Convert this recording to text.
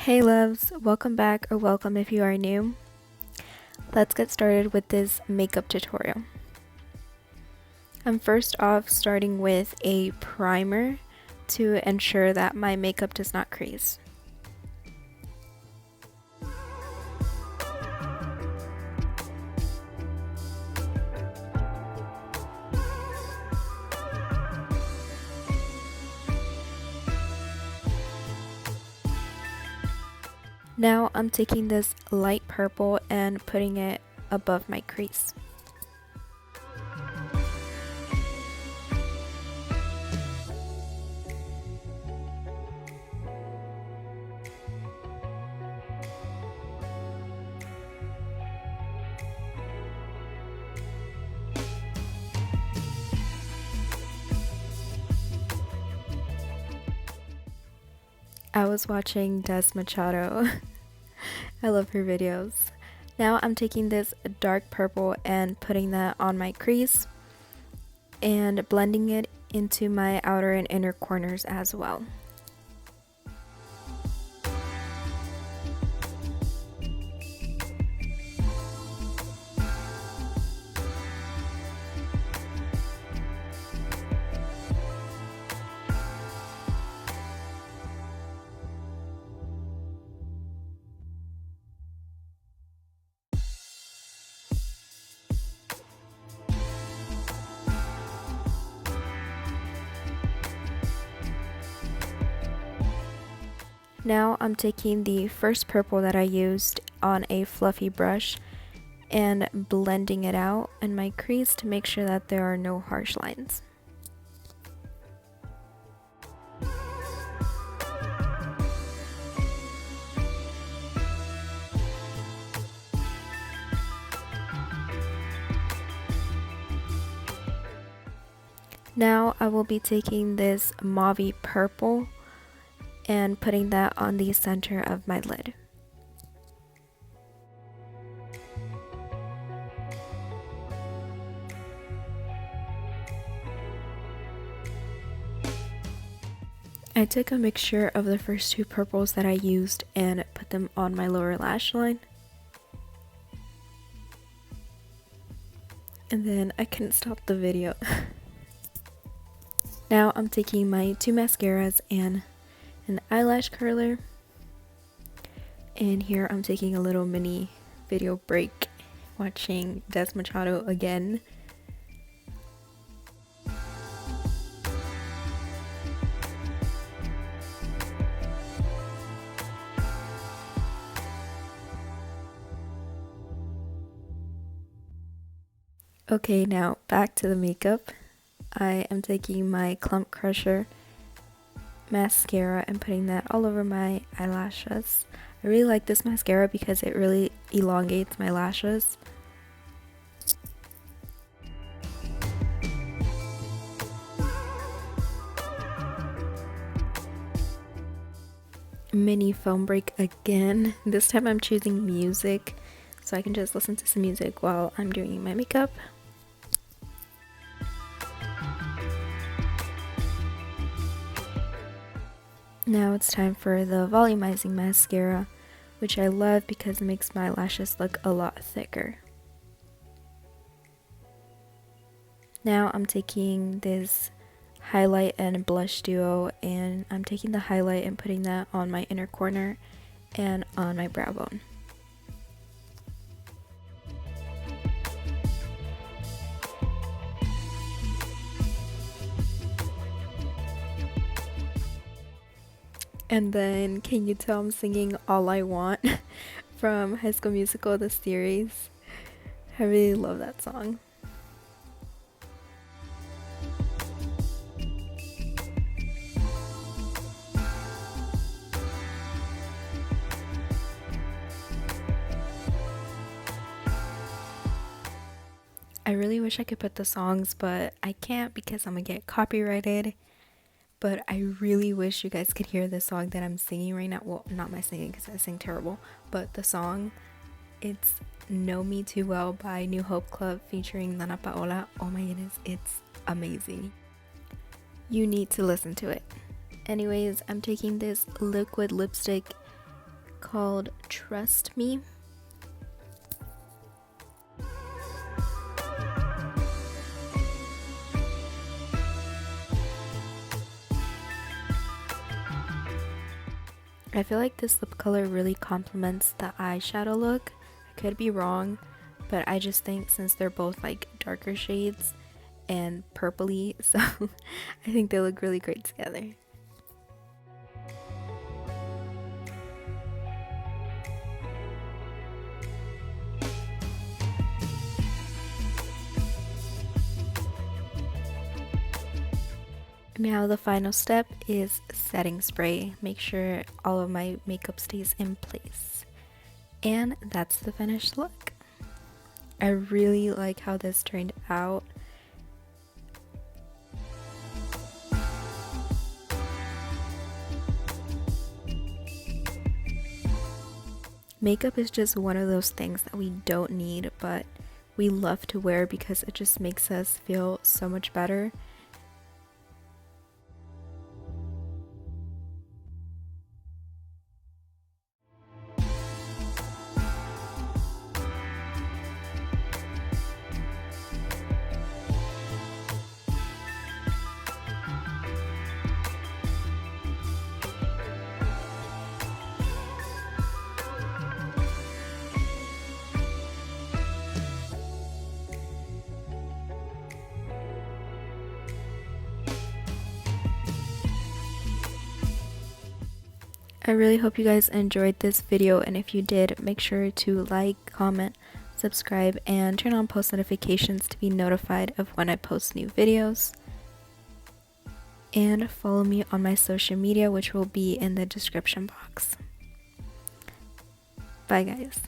Hey loves, welcome back or welcome if you are new. Let's get started with this makeup tutorial. I'm first off starting with a primer to ensure that my makeup does not crease. Now I'm taking this light purple and putting it above my crease. I was watching Des Machado. I love her videos. Now I'm taking this dark purple and putting that on my crease and blending it into my outer and inner corners as well. Now I'm taking the first purple that I used on a fluffy brush and blending it out in my crease to make sure that there are no harsh lines. Now I will be taking this mauve purple and putting that on the center of my lid. I took a mixture of the first two purples that I used and put them on my lower lash line. And then I couldn't stop the video. Now I'm taking my two mascaras and an eyelash curler. And here I'm taking a little mini video break watching Des Machado again. Okay, now back to the makeup. I am taking my Clump Crusher mascara and putting that all over my eyelashes. I really like this mascara because it really elongates my lashes. Mini phone break again. This time I'm choosing music so I can just listen to some music while I'm doing my makeup. Now it's time for the volumizing mascara, which I love because it makes my lashes look a lot thicker. Now I'm taking this highlight and blush duo and I'm taking the highlight and putting that on my inner corner and on my brow bone. And then, can you tell I'm singing All I Want from High School Musical, the series? I really love that song. I really wish I could put the songs, but I can't because I'm gonna get copyrighted. But I really wish you guys could hear the song that I'm singing right now. Well, not my singing because I sing terrible, but the song, it's Know Me Too Well by New Hope Club featuring Nana Paola. Oh my goodness, it's amazing. You need to listen to it. Anyways, I'm taking this liquid lipstick called Trust Me. I feel like this lip color really complements the eyeshadow look. I could be wrong, but I just think since they're both like darker shades and purpley, so I think they look really great together. Now the final step is setting spray. Make sure all of my makeup stays in place. And that's the finished look. I really like how this turned out. Makeup is just one of those things that we don't need, but we love to wear because it just makes us feel so much better. I really hope you guys enjoyed this video, and if you did, make sure to like, comment, subscribe, and turn on post notifications to be notified of when I post new videos. And follow me on my social media, which will be in the description box. Bye guys.